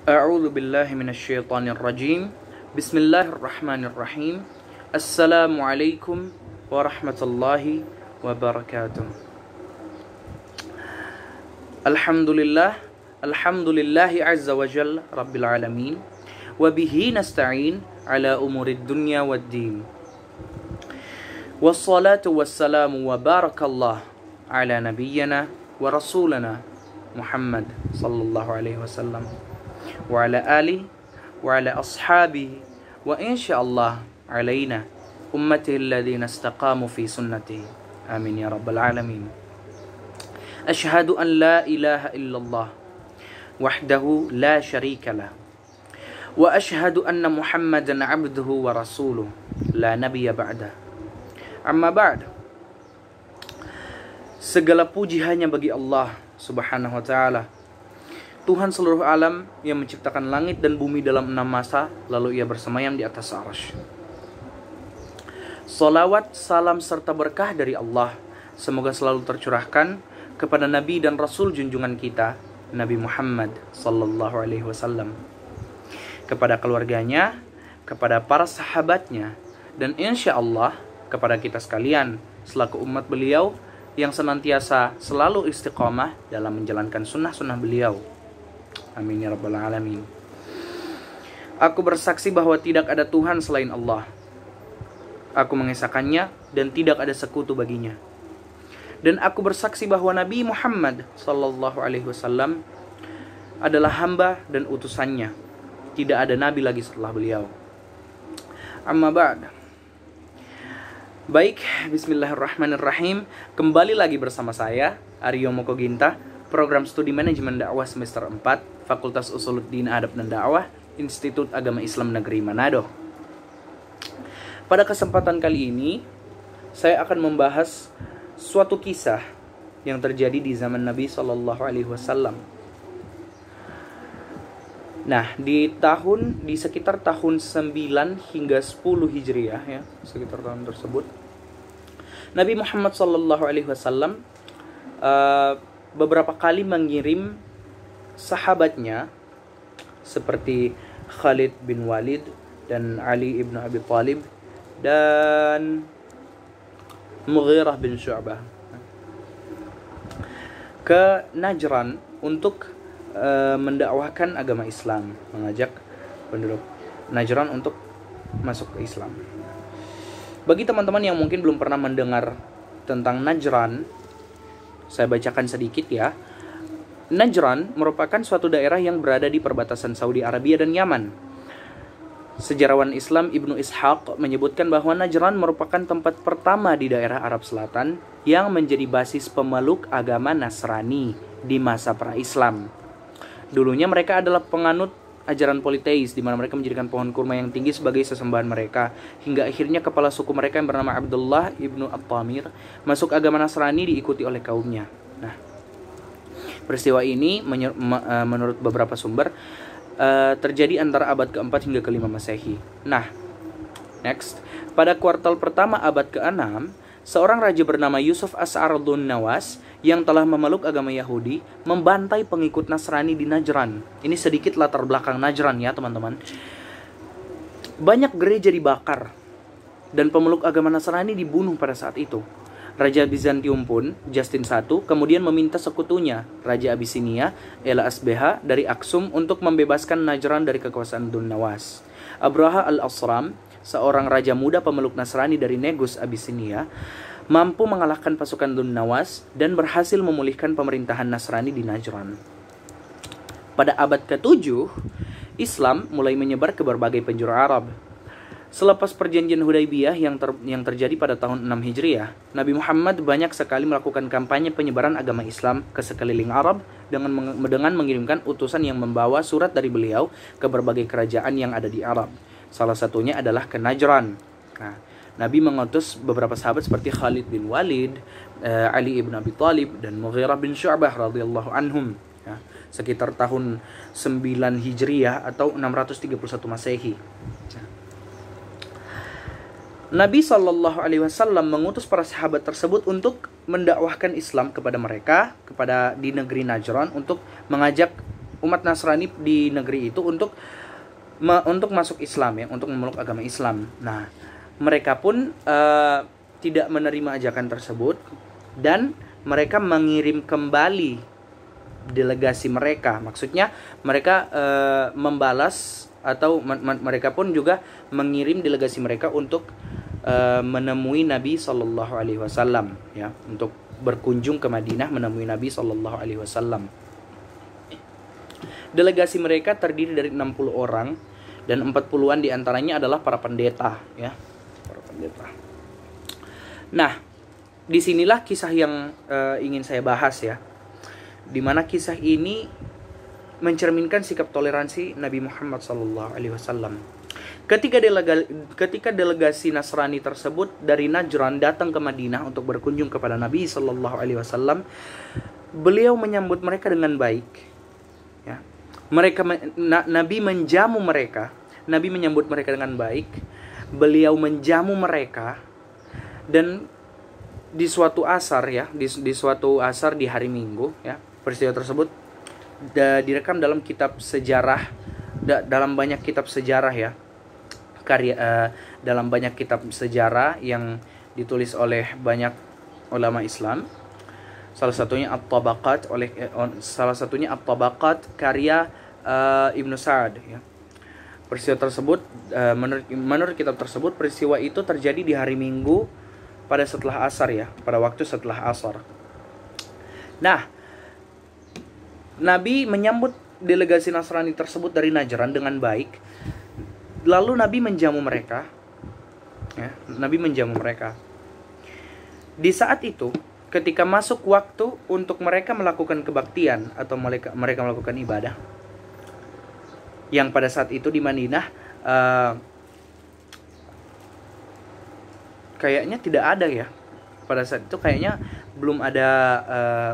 A'udzu billahi minasyaitonir rajim. Bismillahirrahmanirrahim. Assalamualaikum warahmatullahi wabarakatuh. Alhamdulillahi azza wa jalla rabbil alamin. Wa bihi nasta'in ala umurid dunya waddin. Wassalatu wassalamu wa barakallah ala nabiyyina wa rasulana Muhammad sallallahu alaihi wasallam wa ala ali wa ala ashabihi wa insyaallah alaina ummatihi alladhina istaqamu fi sunnatihi. Amin ya rabbal alamin. Ashhadu an la ilaha illallah wahdahu la syarika lah wa ashhadu anna Muhammadan abduhu wa rasuluh la nabiyya ba'dah. Amma ba'd. Segala puji hanya bagi Allah Subhanahu wa ta'ala, Tuhan seluruh alam yang menciptakan langit dan bumi dalam 6 masa, lalu ia bersemayam di atas arsy. Salawat, salam serta berkah dari Allah semoga selalu tercurahkan kepada Nabi dan Rasul junjungan kita, Nabi Muhammad sallallahu alaihi wasallam, kepada keluarganya, kepada para sahabatnya, dan insya Allah kepada kita sekalian selaku umat beliau yang senantiasa selalu istiqamah dalam menjalankan sunnah-sunnah beliau. Amin ya rabbal alamin. Aku bersaksi bahwa tidak ada Tuhan selain Allah. Aku mengesahkannya dan tidak ada sekutu baginya. Dan aku bersaksi bahwa Nabi Muhammad sallallahu alaihi wasallam adalah hamba dan utusannya. Tidak ada nabi lagi setelah beliau. Amma ba'd. Baik, bismillahirrahmanirrahim. Kembali lagi bersama saya, Aryo Moko Ginta, Program Studi Manajemen Dakwah Semester 4, Fakultas Usuluddin Adab dan Dakwah, Institut Agama Islam Negeri Manado. Pada kesempatan kali ini, saya akan membahas suatu kisah yang terjadi di zaman Nabi Sallallahu Alaihi Wasallam. Nah, di sekitar tahun 9 hingga 10 Hijriah ya, sekitar tahun tersebut, Nabi Muhammad sallallahu alaihi wasallam beberapa kali mengirim sahabatnya seperti Khalid bin Walid dan Ali ibn Abi Thalib dan Mughirah bin Syu'bah ke Najran untuk mendakwahkan agama Islam, mengajak penduduk Najran untuk masuk ke Islam. Bagi teman-teman yang mungkin belum pernah mendengar tentang Najran, saya bacakan sedikit ya. Najran merupakan suatu daerah yang berada di perbatasan Saudi Arabia dan Yaman. Sejarawan Islam Ibnu Ishaq menyebutkan bahwa Najran merupakan tempat pertama di daerah Arab Selatan yang menjadi basis pemeluk agama Nasrani di masa pra-Islam. Dulunya mereka adalah penganut ajaran politeis, di mana mereka menjadikan pohon kurma yang tinggi sebagai sesembahan mereka, hingga akhirnya kepala suku mereka yang bernama Abdullah ibnu At-Tamir masuk agama Nasrani diikuti oleh kaumnya. Nah, peristiwa ini menurut beberapa sumber terjadi antara abad ke-4 hingga ke-5 Masehi. Nah, next, pada kuartal pertama abad ke-6, seorang raja bernama Yusuf As'aradun Nawas yang telah memeluk agama Yahudi membantai pengikut Nasrani di Najran. Ini sedikit latar belakang Najran ya teman-teman. Banyak gereja dibakar dan pemeluk agama Nasrani dibunuh pada saat itu. Raja Bizantium pun, Justin I, kemudian meminta sekutunya, Raja Abisinia, Ela Asbeha dari Aksum untuk membebaskan Najran dari kekuasaan Dun Nawas. Abraha al-Asram, seorang raja muda pemeluk Nasrani dari Negus, Abisinia, mampu mengalahkan pasukan Dun Nawas dan berhasil memulihkan pemerintahan Nasrani di Najran. Pada abad ke-7, Islam mulai menyebar ke berbagai penjuru Arab. Selepas perjanjian Hudaybiyah yang terjadi pada tahun 6 Hijriah, Nabi Muhammad banyak sekali melakukan kampanye penyebaran agama Islam ke sekeliling Arab dengan mengirimkan utusan yang membawa surat dari beliau ke berbagai kerajaan yang ada di Arab. Salah satunya adalah ke Najran. Nah, Nabi mengutus beberapa sahabat seperti Khalid bin Walid, Ali ibn Abi Thalib, dan Mughirah bin Syu'bah radhiyallahu anhum. Ya, sekitar tahun 9 Hijriah atau 631 Masehi. Nabi Shallallahu Alaihi Wasallam mengutus para sahabat tersebut untuk mendakwahkan Islam kepada mereka, di negeri Najran, untuk mengajak umat Nasrani di negeri itu untuk masuk Islam ya, untuk memeluk agama Islam. Nah, mereka pun tidak menerima ajakan tersebut dan mereka mengirim kembali delegasi mereka. Maksudnya mereka membalas atau mereka pun juga mengirim delegasi mereka untuk menemui Nabi Shallallahu Alaihi Wasallam ya, untuk berkunjung ke Madinah menemui Nabi Shallallahu Alaihi Wasallam. Delegasi mereka terdiri dari 60 orang dan 40-an diantaranya adalah para pendeta ya, para pendeta. Nah, disinilah kisah yang ingin saya bahas ya, dimana kisah ini mencerminkan sikap toleransi Nabi Muhammad SAW. Ketika delegasi Nasrani tersebut dari Najran datang ke Madinah untuk berkunjung kepada Nabi SAW, beliau menyambut mereka dengan baik. Ya. Nabi menjamu mereka, Nabi menyambut mereka dengan baik. Beliau menjamu mereka dan di suatu asar ya, di suatu asar di hari Minggu ya, peristiwa tersebut direkam dalam kitab sejarah, dalam banyak kitab sejarah ya, dalam banyak kitab sejarah yang ditulis oleh banyak ulama Islam. Salah satunya At-Tabaqat karya Ibnu Sa'd ya. Peristiwa tersebut menurut kitab tersebut, peristiwa itu terjadi di hari Minggu pada setelah asar ya, pada waktu setelah asar. Nah, Nabi menyambut delegasi Nasrani tersebut dari Najran dengan baik. Lalu Nabi menjamu mereka. Ya, Nabi menjamu mereka. Di saat itu, ketika masuk waktu untuk mereka melakukan kebaktian atau mereka melakukan ibadah, yang pada saat itu di Madinah kayaknya tidak ada ya. Pada saat itu kayaknya belum ada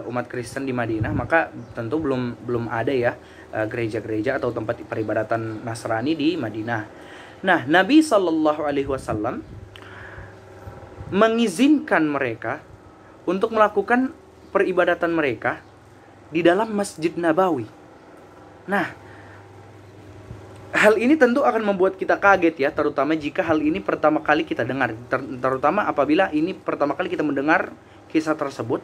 umat Kristen di Madinah, maka tentu belum ada ya gereja-gereja atau tempat peribadatan Nasrani di Madinah. Nah, Nabi Shallallahu Alaihi Wasallam mengizinkan mereka untuk melakukan peribadatan mereka di dalam Masjid Nabawi. Nah, hal ini tentu akan membuat kita kaget ya, terutama jika hal ini pertama kali kita dengar, terutama apabila ini pertama kali kita mendengar kisah tersebut.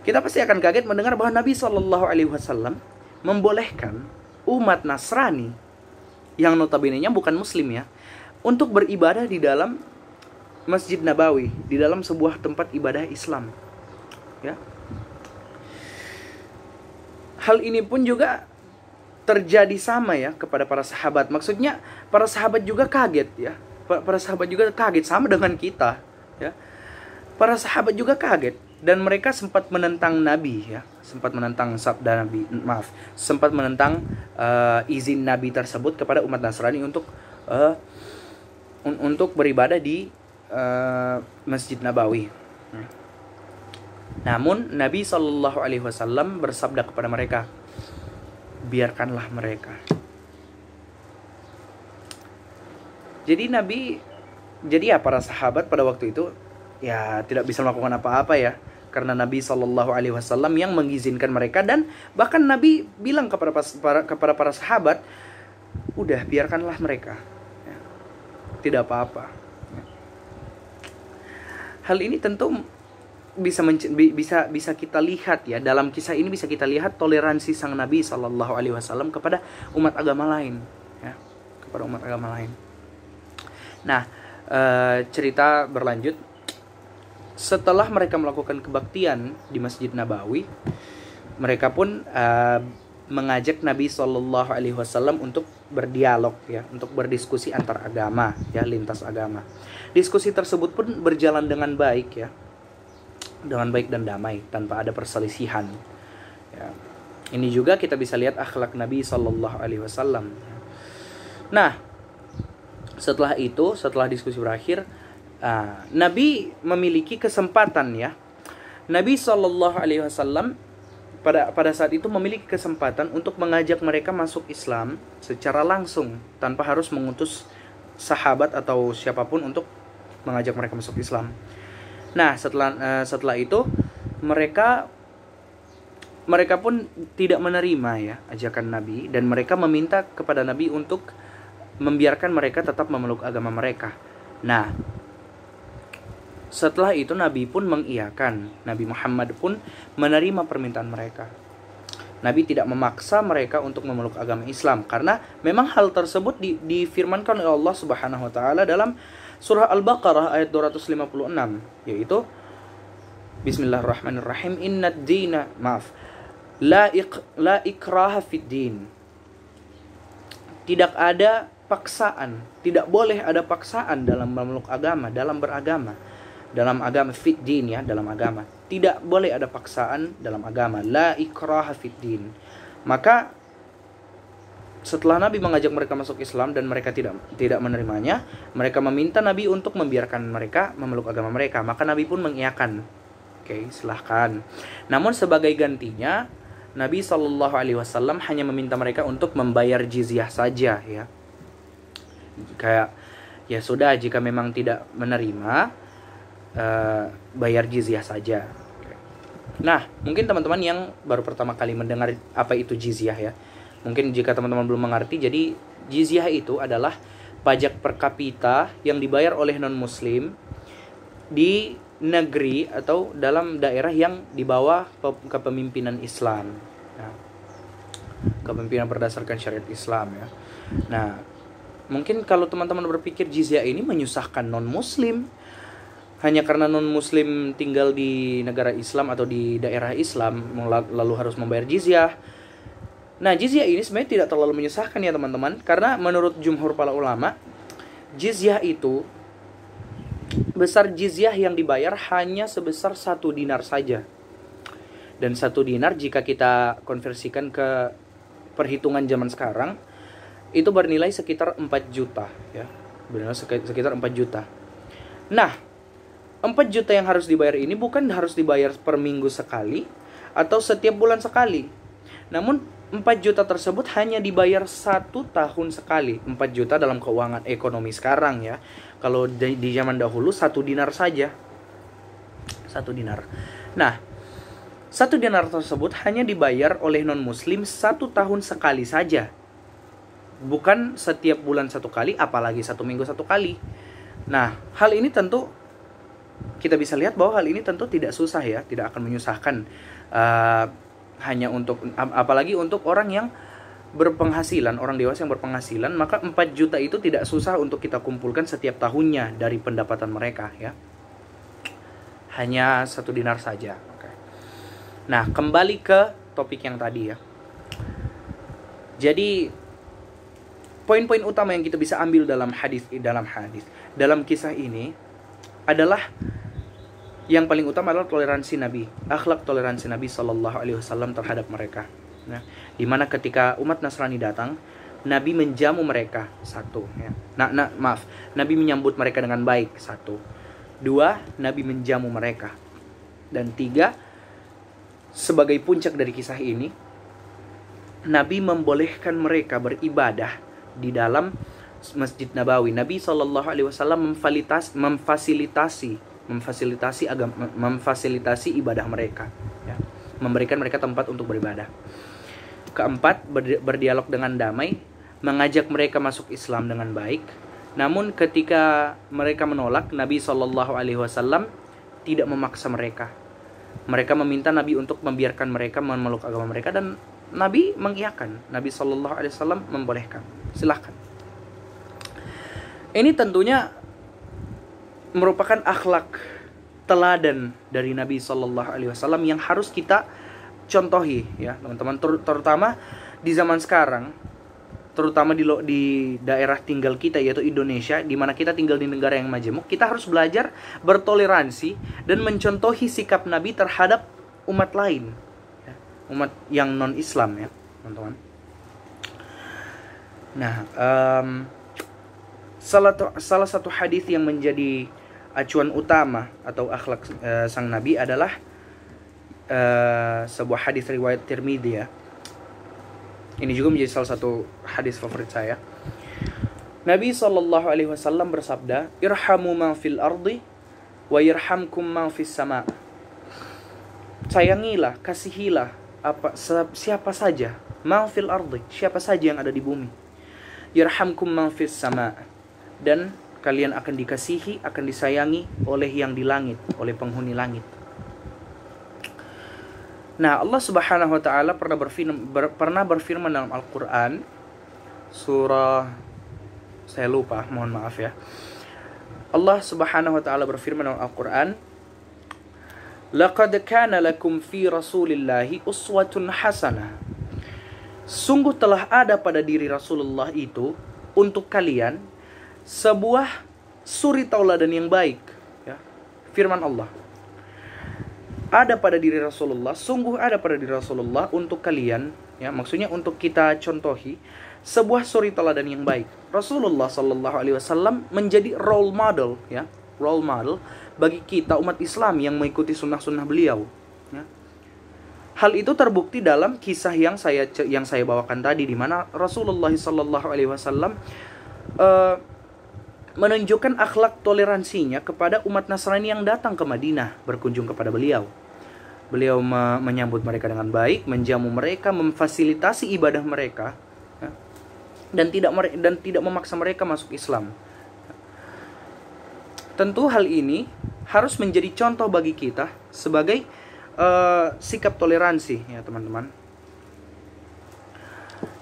Kita pasti akan kaget mendengar bahwa Nabi Shallallahu Alaihi Wasallam membolehkan umat Nasrani yang notabene-nya bukan Muslim ya, untuk beribadah di dalam Masjid Nabawi, di dalam sebuah tempat ibadah Islam. Ya. Hal ini pun juga terjadi sama ya kepada para sahabat. Maksudnya para sahabat juga kaget ya. Para sahabat juga kaget sama dengan kita ya. Para sahabat juga kaget dan mereka sempat menentang Nabi ya, sempat menentang sabda Nabi, sempat menentang izin Nabi tersebut kepada umat Nasrani untuk beribadah di Masjid Nabawi. Namun Nabi Shallallahu Alaihi Wasallam bersabda kepada mereka, biarkanlah mereka. Jadi ya para sahabat pada waktu itu ya tidak bisa melakukan apa-apa ya, karena Nabi Shallallahu Alaihi Wasallam yang mengizinkan mereka, dan bahkan Nabi bilang kepada para sahabat, udah biarkanlah mereka, ya, tidak apa-apa. Hal ini tentu bisa kita lihat ya, dalam kisah ini bisa kita lihat toleransi sang Nabi Shallallahu Alaihi Wasallam kepada umat agama lain ya, kepada umat agama lain. Nah, cerita berlanjut. Setelah mereka melakukan kebaktian di Masjid Nabawi, mereka pun mengajak Nabi Shallallahu Alaihi Wasallam untuk berdialog ya, untuk berdiskusi antar agama ya, lintas agama. Diskusi tersebut pun berjalan dengan baik ya, dengan baik dan damai tanpa ada perselisihan. Ya. Ini juga kita bisa lihat akhlak Nabi Shallallahu Alaihi Wasallam. Nah, setelah diskusi berakhir, Nabi memiliki kesempatan ya. Nabi Shallallahu Alaihi Wasallam pada saat itu memiliki kesempatan untuk mengajak mereka masuk Islam secara langsung tanpa harus mengutus sahabat atau siapapun untuk mengajak mereka masuk Islam. Nah, setelah itu mereka mereka pun tidak menerima ya ajakan Nabi, dan mereka meminta kepada Nabi untuk membiarkan mereka tetap memeluk agama mereka. Nah, setelah itu Nabi pun mengiyakan, Nabi Muhammad pun menerima permintaan mereka. Nabi tidak memaksa mereka untuk memeluk agama Islam, karena memang hal tersebut difirmankan oleh Allah Subhanahu wa taala dalam surah Al-Baqarah ayat 256, yaitu Bismillahirrahmanirrahim, la ikraha fid din. Tidak ada paksaan, tidak boleh ada paksaan dalam memeluk agama, dalam beragama. Dalam agama, fid din ya, dalam agama. Tidak boleh ada paksaan dalam agama. La ikraha fid din. Maka setelah Nabi mengajak mereka masuk Islam dan mereka tidak menerimanya, mereka meminta Nabi untuk membiarkan mereka memeluk agama mereka. Maka Nabi pun mengiyakan. Oke, silahkan. Namun sebagai gantinya, Nabi SAW hanya meminta mereka untuk membayar jizyah saja ya. Kayak ya sudah, jika memang tidak menerima, bayar jizyah saja. Nah, mungkin teman-teman yang baru pertama kali mendengar apa itu jizyah ya, mungkin jika teman-teman belum mengerti, jadi jizyah itu adalah pajak per kapita yang dibayar oleh non-muslim di negeri atau dalam daerah yang di bawah kepemimpinan Islam. Nah, kepemimpinan berdasarkan syariat Islam ya. Nah, mungkin kalau teman-teman berpikir jizyah ini menyusahkan non-muslim, hanya karena non-muslim tinggal di negara Islam atau di daerah Islam lalu harus membayar jizyah. Nah, jizyah ini sebenarnya tidak terlalu menyusahkan ya teman-teman, karena menurut jumhur para ulama, jizyah itu, besar jizyah yang dibayar hanya sebesar 1 dinar saja. Dan 1 dinar jika kita konversikan ke perhitungan zaman sekarang, itu bernilai sekitar 4 juta ya. Bernilai sekitar 4 juta. Nah, 4 juta yang harus dibayar ini bukan harus dibayar per minggu sekali atau setiap bulan sekali. Namun 4 juta tersebut hanya dibayar 1 tahun sekali. 4 juta dalam keuangan ekonomi sekarang ya. Kalau di zaman dahulu 1 dinar saja. 1 dinar. Nah, 1 dinar tersebut hanya dibayar oleh non-muslim 1 tahun sekali saja. Bukan setiap bulan 1 kali, apalagi 1 minggu 1 kali. Nah, hal ini tentu kita bisa lihat bahwa hal ini tentu tidak susah ya, tidak akan menyusahkan, hanya untuk, apalagi untuk orang yang berpenghasilan, orang dewasa yang berpenghasilan, maka 4 juta itu tidak susah untuk kita kumpulkan setiap tahunnya dari pendapatan mereka ya. Hanya 1 dinar saja. Oke. Nah, kembali ke topik yang tadi ya. Jadi poin-poin utama yang kita bisa ambil dalam kisah ini adalah, yang paling utama adalah toleransi Nabi, akhlak toleransi Nabi SAW terhadap mereka. Nah, dimana ketika umat Nasrani datang, Nabi menjamu mereka, 1 ya. Nabi menyambut mereka dengan baik, 1. 2, Nabi menjamu mereka. Dan 3, sebagai puncak dari kisah ini, Nabi membolehkan mereka beribadah di dalam Masjid Nabawi. Nabi SAW memfasilitasi ibadah mereka ya. Memberikan mereka tempat untuk beribadah. Keempat, berdialog dengan damai, mengajak mereka masuk Islam dengan baik. Namun ketika mereka menolak, Nabi SAW tidak memaksa mereka. Mereka meminta Nabi untuk membiarkan mereka memeluk agama mereka, dan Nabi mengiyakan. Nabi SAW membolehkan. Silahkan. Ini tentunya merupakan akhlak teladan dari Nabi SAW yang harus kita contohi ya teman-teman, terutama di zaman sekarang, terutama di daerah tinggal kita yaitu Indonesia, di mana kita tinggal di negara yang majemuk. Kita harus belajar bertoleransi dan mencontohi sikap Nabi terhadap umat lain ya, umat yang non-Islam ya teman-teman. Nah, salah satu hadis yang menjadi acuan utama atau akhlak sang Nabi adalah sebuah hadis riwayat Tirmidzi ya. Ini juga menjadi salah satu hadis favorit saya. Nabi SAW bersabda, "Irhamu man fil ardi wa yarhamkum man fis sama." Sayangilah, kasihilah siapa saja, ma fil ardi, siapa saja yang ada di bumi. Yarhamkum man fis sama, dan kalian akan dikasihi, akan disayangi oleh yang di langit, oleh penghuni langit. Nah, Allah Subhanahu wa taala pernah berfirman dalam Al-Qur'an, surah saya lupa, mohon maaf ya. Allah Subhanahu wa taala berfirman dalam Al-Qur'an, "Laqad kana lakum fi Rasulillahi uswatun hasanah." Sungguh telah ada pada diri Rasulullah itu untuk kalian sebuah suri tauladan yang baik, ya. Firman Allah. Ada pada diri Rasulullah, sungguh ada pada diri Rasulullah untuk kalian, ya, maksudnya untuk kita contohi sebuah suri teladan yang baik. Rasulullah Sallallahu Alaihi Wasallam menjadi role model, ya, role model bagi kita umat Islam yang mengikuti sunnah-sunnah beliau. Ya. Hal itu terbukti dalam kisah yang saya bawakan tadi, di mana Rasulullah Sallallahu Alaihi Wasallam menunjukkan akhlak toleransinya kepada umat Nasrani yang datang ke Madinah berkunjung kepada beliau. Beliau menyambut mereka dengan baik, menjamu mereka, memfasilitasi ibadah mereka, ya, dan tidak memaksa mereka masuk Islam. Tentu hal ini harus menjadi contoh bagi kita sebagai sikap toleransi, ya teman-teman.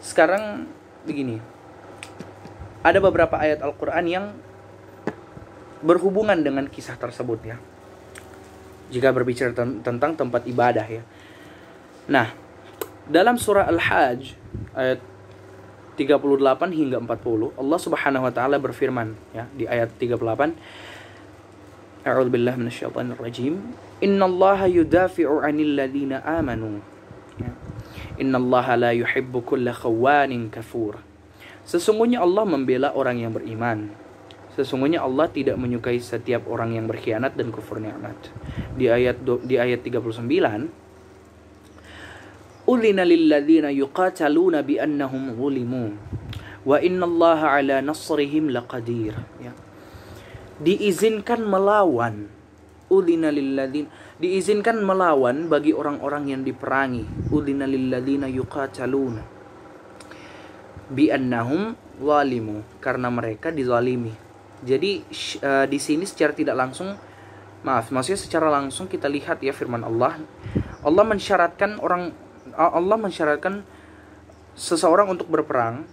Sekarang begini, ada beberapa ayat Al-Quran yang berhubungan dengan kisah tersebut, ya, jika berbicara tentang tempat ibadah, ya. Nah, dalam surah Al-Hajj ayat 38 hingga 40, Allah Subhanahu wa taala berfirman, ya, di ayat 38, A'udzubillahi minasyaitonirrajim. Innallaha yudafi'u 'anil ladzina amanu. Ya. Innallaha la yuhibbu kulla khawanin kafur. Sesungguhnya Allah membela orang yang beriman. Sesungguhnya Allah tidak menyukai setiap orang yang berkhianat dan kufur nikmat. Di ayat 39, Ulina lilladzina yuqataluna bi annahum zulimu wa innallaha 'ala nasrihim laqadir. Ya. Diizinkan melawan, Ulina lilladzina, diizinkan melawan bagi orang-orang yang diperangi. Ulina lilladzina yuqataluna bi annahum zalimu, karena mereka dizalimi. Jadi di sini secara tidak langsung, maksudnya secara langsung kita lihat, ya, firman Allah. Allah mensyaratkan seseorang untuk berperang,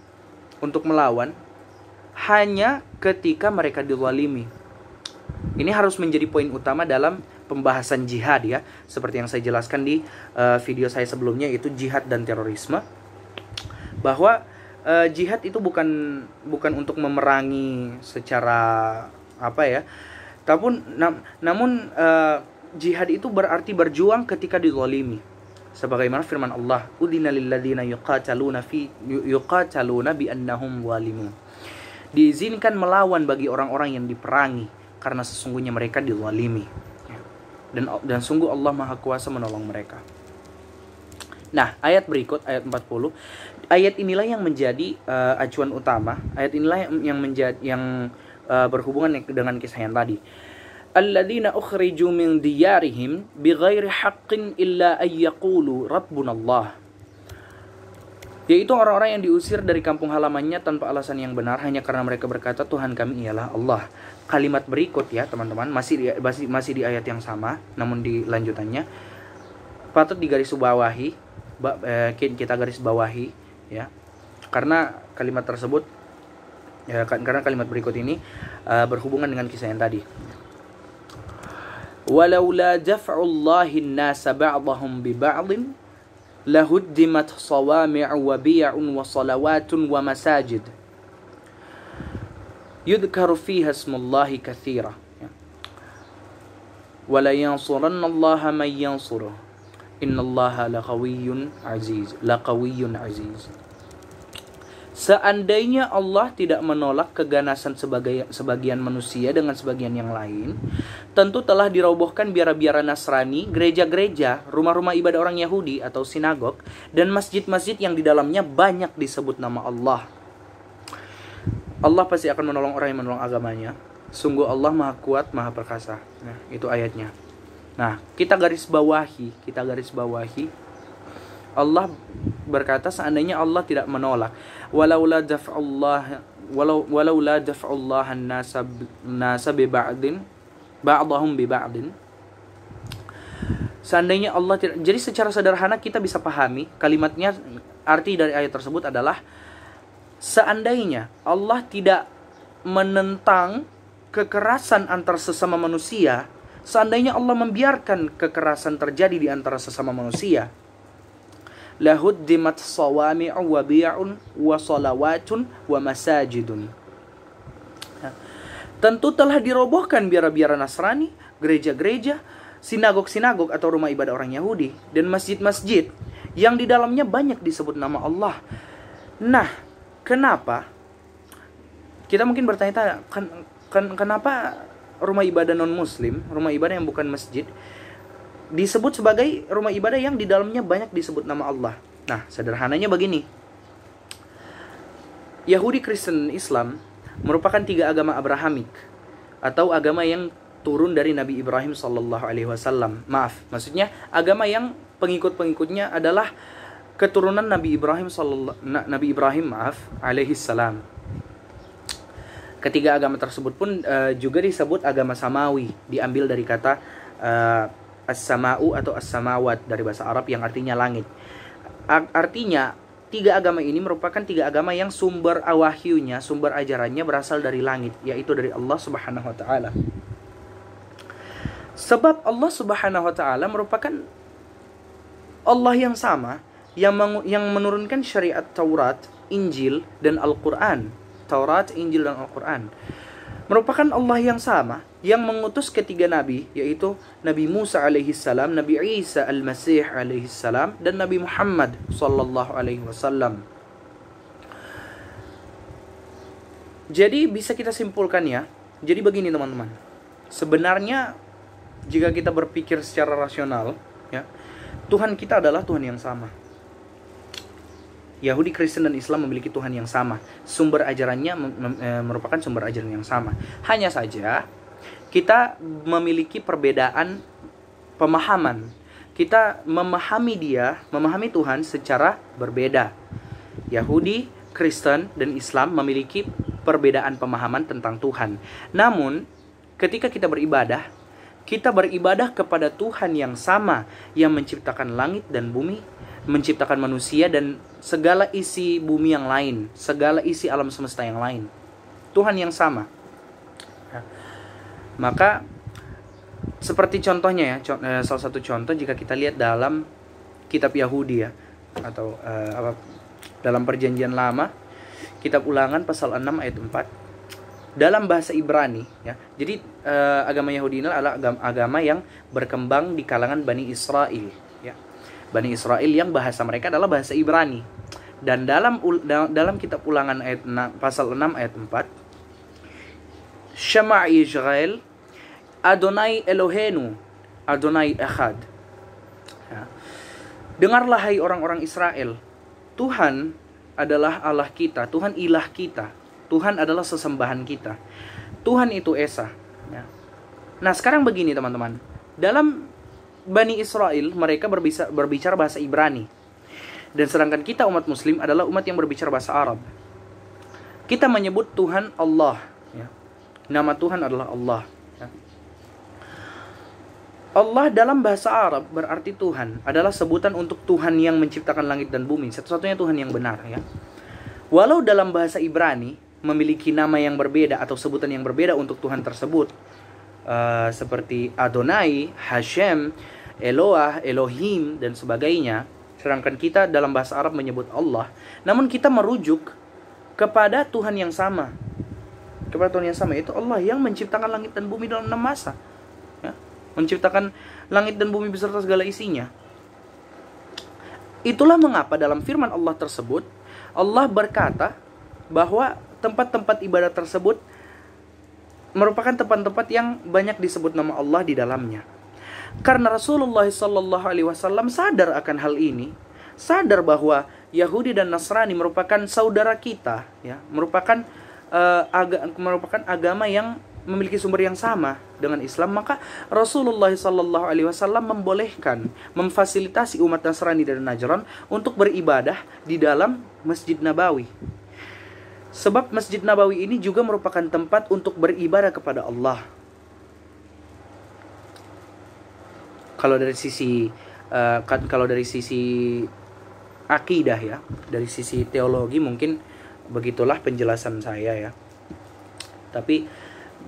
untuk melawan, hanya ketika mereka dizalimi. Ini harus menjadi poin utama dalam pembahasan jihad, ya, seperti yang saya jelaskan di video saya sebelumnya, yaitu jihad dan terorisme, bahwa jihad itu bukan untuk memerangi secara apa, ya, namun jihad itu berarti berjuang ketika dizalimi, sebagaimana firman Allah, udina lilladzina yuqataluna bi annahum zalimun. Diizinkan melawan bagi orang-orang yang diperangi karena sesungguhnya mereka dizalimi, dan sungguh Allah Maha Kuasa menolong mereka. Nah, ayat berikut, ayat 40, ayat inilah yang menjadi acuan utama. Ayat inilah yang berhubungan dengan kisah yang tadi. Alladzina ukhriju min diyarihim bighairi haqqin illa ay yaqulu rabbunallah. Yaitu orang-orang yang diusir dari kampung halamannya tanpa alasan yang benar, hanya karena mereka berkata Tuhan kami ialah Allah. Kalimat berikut, ya teman-teman, masih di ayat yang sama, namun di lanjutannya patut digarisbawahi, kita garis bawahi, ya, karena kalimat tersebut, ya, karena kalimat berikut ini berhubungan dengan kisah yang tadi. Walaula daf'ullahi an-nasa ba'dahum bi ba'din lahuddimat sawami'u wa bi'un wa salawatun wa masajid yudhkaru fiha ismullahi katsira, ya. Wala yansuranna Allaha man yansuruh innallaha laqawiyyun aziz. Seandainya Allah tidak menolak keganasan sebagian manusia dengan sebagian yang lain, tentu telah dirobohkan biara-biara Nasrani, gereja-gereja, rumah-rumah ibadah orang Yahudi atau sinagog, dan masjid-masjid yang di dalamnya banyak disebut nama Allah. Allah pasti akan menolong orang yang menolong agamanya. Sungguh Allah Maha Kuat, Maha Perkasa. Nah, itu ayatnya. Nah, kita garis bawahi Allah berkata, seandainya Allah tidak menolak, walaula daf'ullah an-nasa bi ba'din ba'dahum bi ba'din. Seandainya Allah tidak, jadi secara sederhana kita bisa pahami kalimatnya, arti dari ayat tersebut adalah seandainya Allah tidak menentang kekerasan antar sesama manusia, seandainya Allah membiarkan kekerasan terjadi di antara sesama manusia, lahuddimat sawami'u wa bi'un wa salawatun wa masajidun. Tentu telah dirobohkan biara-biara Nasrani, gereja-gereja, sinagog-sinagog atau rumah ibadah orang Yahudi, dan masjid-masjid yang di dalamnya banyak disebut nama Allah. Nah, kenapa? Kita mungkin bertanya-tanya, kenapa rumah ibadah non-muslim, rumah ibadah yang bukan masjid, disebut sebagai rumah ibadah yang di dalamnya banyak disebut nama Allah? Nah, sederhananya begini. Yahudi, Kristen, Islam merupakan 3 agama Abrahamik, atau agama yang turun dari Nabi Ibrahim SAW. Maksudnya agama yang pengikut-pengikutnya adalah keturunan Nabi Ibrahim alaihissalam. Ketiga agama tersebut pun juga disebut agama Samawi, diambil dari kata as-sama'u atau as-samawat dari bahasa Arab yang artinya langit. Artinya 3 agama ini merupakan 3 agama yang sumber wahyunya, sumber ajarannya berasal dari langit, yaitu dari Allah Subhanahu wa taala. Sebab Allah Subhanahu wa taala merupakan Allah yang sama yang menurunkan syariat Taurat, Injil dan Al-Qur'an. Taurat, Injil dan Al-Qur'an. Merupakan Allah yang sama yang mengutus ketiga nabi, yaitu Nabi Musa alaihissalam, Nabi Isa al-Masih alaihissalam, dan Nabi Muhammad sallallahu alaihi wasallam. Jadi bisa kita simpulkan ya. Jadi begini teman-teman. Sebenarnya jika kita berpikir secara rasional, ya, Tuhan kita adalah Tuhan yang sama. Yahudi, Kristen, dan Islam memiliki Tuhan yang sama. Sumber ajarannya merupakan sumber ajaran yang sama. Hanya saja kita memiliki perbedaan pemahaman. Kita memahami Tuhan secara berbeda. Yahudi, Kristen, dan Islam memiliki perbedaan pemahaman tentang Tuhan. Namun, ketika kita beribadah kepada Tuhan yang sama, yang menciptakan langit dan bumi, menciptakan manusia dan segala isi bumi yang lain, segala isi alam semesta yang lain. Tuhan yang sama. Maka seperti contohnya ya, salah satu contoh jika kita lihat dalam kitab Yahudi ya, atau dalam perjanjian lama, kitab Ulangan pasal 6 ayat 4. Dalam bahasa Ibrani ya. Jadi agama Yahudi ini adalah agama yang berkembang di kalangan Bani Israel ya. Bani Israel yang bahasa mereka adalah bahasa Ibrani. Dan dalam kitab Ulangan ayat 6, pasal 6 ayat 4, Shema' Yisrael Adonai Elohenu Adonai Echad ya. Dengarlah hai orang-orang Israel, Tuhan adalah Allah kita, Tuhan ilah kita, Tuhan adalah sesembahan kita. Tuhan itu Esa ya. Nah sekarang begini teman-teman, dalam Bani Israel mereka berbicara bahasa Ibrani, dan sedangkan kita umat Muslim adalah umat yang berbicara bahasa Arab. Kita menyebut Tuhan Allah ya. Nama Tuhan adalah Allah ya. Allah dalam bahasa Arab berarti Tuhan, adalah sebutan untuk Tuhan yang menciptakan langit dan bumi, satu-satunya Tuhan yang benar ya. Walau dalam bahasa Ibrani memiliki nama yang berbeda atau sebutan yang berbeda untuk Tuhan tersebut, seperti Adonai, Hashem, Eloah, Elohim, dan sebagainya. Sedangkan kita dalam bahasa Arab menyebut Allah. Namun kita merujuk kepada Tuhan yang sama. Kepada Tuhan yang sama, yaitu Allah yang menciptakan langit dan bumi dalam 6 masa ya. Menciptakan langit dan bumi beserta segala isinya. Itulah mengapa dalam firman Allah tersebut, Allah berkata bahwa tempat-tempat ibadat tersebut merupakan tempat-tempat yang banyak disebut nama Allah di dalamnya. Karena Rasulullah SAW sadar akan hal ini, sadar bahwa Yahudi dan Nasrani merupakan saudara kita, ya, merupakan agama yang memiliki sumber yang sama dengan Islam, maka Rasulullah SAW membolehkan, memfasilitasi umat Nasrani dari Najran untuk beribadah di dalam Masjid Nabawi. Sebab Masjid Nabawi ini juga merupakan tempat untuk beribadah kepada Allah. Kalau dari sisi akidah ya, dari sisi teologi mungkin begitulah penjelasan saya ya. Tapi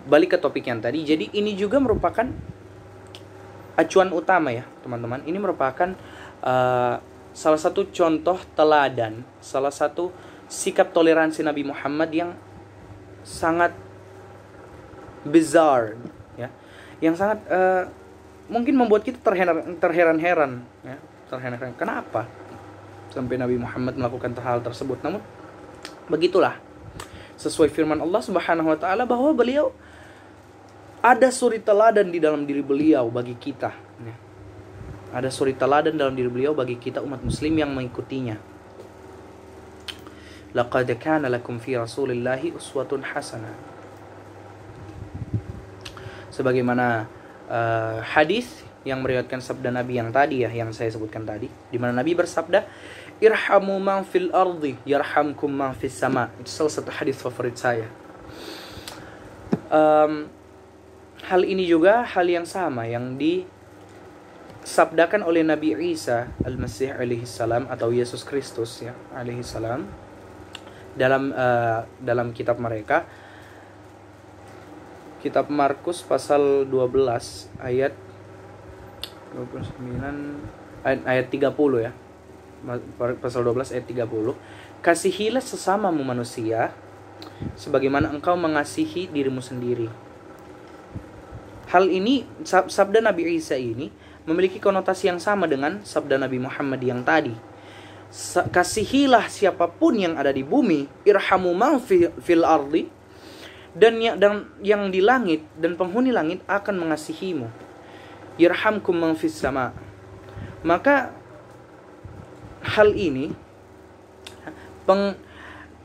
balik ke topik yang tadi, jadi ini juga merupakan acuan utama ya teman-teman. Ini merupakan salah satu contoh teladan, salah satu sikap toleransi Nabi Muhammad yang sangat bizarre ya, yang sangat mungkin membuat kita terheran-heran ya, terheran-heran kenapa sampai Nabi Muhammad melakukan hal tersebut. Namun begitulah, sesuai firman Allah Subhanahu wa taala bahwa beliau ada suri teladan di dalam diri beliau bagi kita ya. Ada suri teladan dalam diri beliau bagi kita umat muslim yang mengikutinya. Laqad kana lakum fi Rasulillahi uswatun hasanah. Sebagaimana hadis yang meriwayatkan sabda Nabi yang tadi ya, yang saya sebutkan tadi, di mana Nabi bersabda, "Irhamu man fil ardi yarhamkum man fis sama." Itu salah satu hadis favorit saya. Hal ini juga hal yang sama yang disabdakan oleh Nabi Isa Al-Masih alaihi salam atau Yesus Kristus ya alaihi salam dalam kitab mereka, kitab Markus pasal 12 ayat 29 ayat 30 ya. Pasal 12 ayat 30. Kasihilah sesamamu manusia sebagaimana engkau mengasihi dirimu sendiri. Hal ini, sabda Nabi Isa ini memiliki konotasi yang sama dengan sabda Nabi Muhammad yang tadi. Kasihilah siapapun yang ada di bumi, irhamu man fil ardi, dan yang di langit dan penghuni langit akan mengasihimu. Yarhamkum man fis sama. Maka hal ini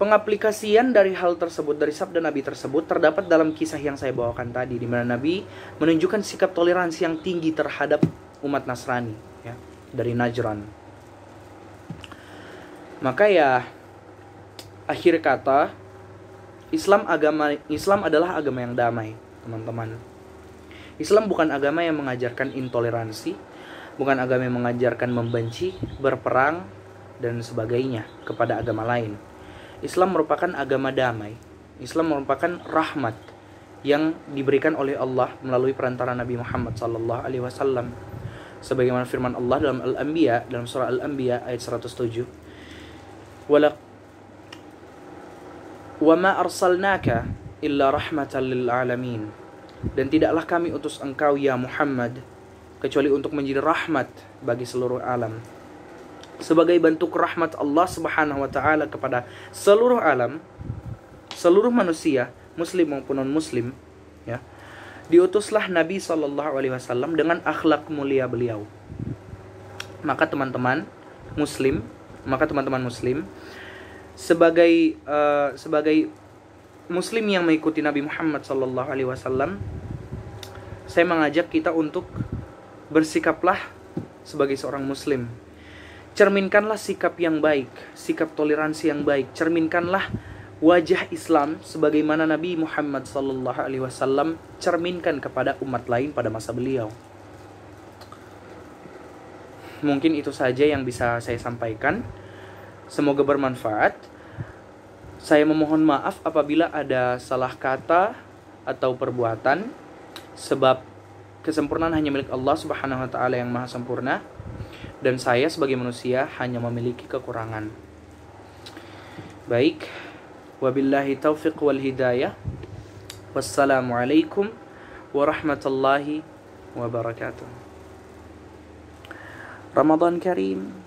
pengaplikasian dari hal tersebut, dari sabda Nabi tersebut terdapat dalam kisah yang saya bawakan tadi, di mana Nabi menunjukkan sikap toleransi yang tinggi terhadap umat Nasrani ya, dari Najran. Maka ya, akhir kata, Islam adalah agama yang damai, teman-teman. Islam bukan agama yang mengajarkan intoleransi, bukan agama yang mengajarkan membenci, berperang, dan sebagainya kepada agama lain. Islam merupakan agama damai. Islam merupakan rahmat yang diberikan oleh Allah melalui perantara Nabi Muhammad SAW. Sebagaimana firman Allah dalam Al-Anbiya, dalam surah Al-Anbiya ayat 107. Wa ma arsalnaka illa rahmatan lil alamin. Dan tidaklah kami utus engkau ya Muhammad kecuali untuk menjadi rahmat bagi seluruh alam. Sebagai bentuk rahmat Allah Subhanahu wa taala kepada seluruh alam, seluruh manusia, muslim maupun non-muslim, ya. Diutuslah Nabi SAW dengan akhlak mulia beliau. Maka teman-teman muslim sebagai muslim yang mengikuti Nabi Muhammad SAW, saya mengajak kita untuk bersikaplah sebagai seorang muslim. Cerminkanlah sikap yang baik, sikap toleransi yang baik. Cerminkanlah wajah Islam sebagaimana Nabi Muhammad SAW cerminkan kepada umat lain pada masa beliau. Mungkin itu saja yang bisa saya sampaikan. Semoga bermanfaat. Saya memohon maaf apabila ada salah kata atau perbuatan, sebab kesempurnaan hanya milik Allah Subhanahu wa taala yang Maha sempurna, dan saya sebagai manusia hanya memiliki kekurangan. Baik, wabillahi taufiq wal hidayah. Wassalamualaikum warahmatullahi wabarakatuh. Ramadan Karim.